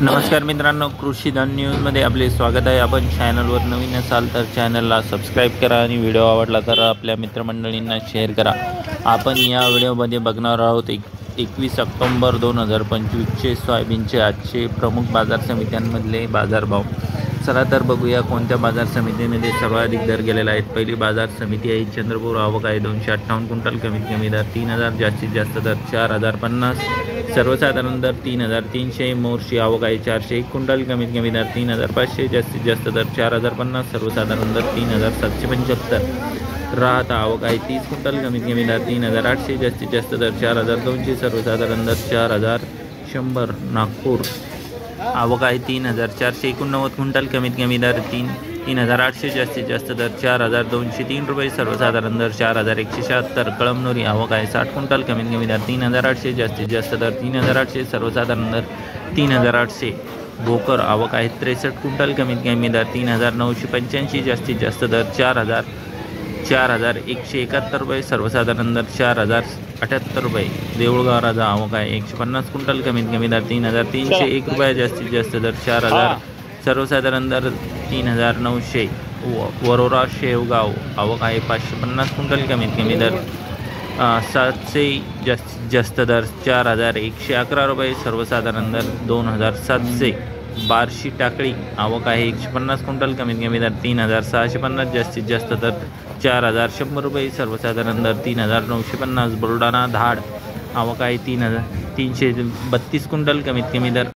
नमस्कार मित्रांनो, कृषीधन न्यूजमध्ये आपले स्वागत आहे। आपण चॅनलवर नवीन असाल तर चॅनलला सबस्क्राईब करा आणि व्हिडिओ आवडला तर आपल्या मित्रमंडळींना शेअर करा। आपण या व्हिडिओमध्ये बघणार आहोत 21 ऑक्टोबर 2025चे सोयाबीनचे आजचे प्रमुख बाजार समित्यांमधले बाजारभाव। चला तर बघूया कोणत्या बाजार समितीमध्ये सर्वाधिक दर गेलेला आहे। पहिली बाजार समिती आहे चंद्रपूर। आवक आहे 258 क्विंटल, कमीत कमी दर 3000, जास्तीत जास्त दर 4050, सर्वसाधारण दर 3300। मोर्शी आवक आहे 401 क्विंटल, कमीत कमी दर 3500, जास्तीत जास्त दर 4050, सर्वसाधारण दर 3775। राहता आवक आहे 30 क्विंटल, कमीत कमी दर 3800, जास्तीत जास्त दर 4200, सर्वसाधारण दर 4100। नागपूर आवक आहे 3489 क्विंटल, कमीत कमी दर 3800, जास्तीत जास्त दर 4203 रुपये, सर्वसाधारण दर 4176। कळमनुरी आवक आहे 60 क्विंटल, कमीत कमी दर 3800, जास्तीत जास्त दर 3800, सर्वसाधारण दर 3800। भोकर आवक आहे 63 क्विंटल, कमीत कमी दर 3985, जास्तीत जास्त दर 4171 रुपये, सर्वसाधारण दर 4078 रुपये। देऊळगाव राजा आवक आहे 150 क्विंटल, कमीत कमी दर 3301 रुपये, जास्तीत जास्त दर 4000, सर्वसाधारण दर 3900। वरोरा शेवगाव आवक आहे 550 क्विंटल, कमीत कमी दर 700, जास्तीत जास्त दर 4111 रुपये, सर्वसाधारण दर 2700। बार्शी टाकळी आवक आहे 150 क्विंटल, कमीत कमी दर 3650, जास्तीत जास्त दर 4100 रुपये, सर्वसाधारण दर 3950। बुलढाणा धाड आवक आहे 332 क्विंटल, कमीत कमी दर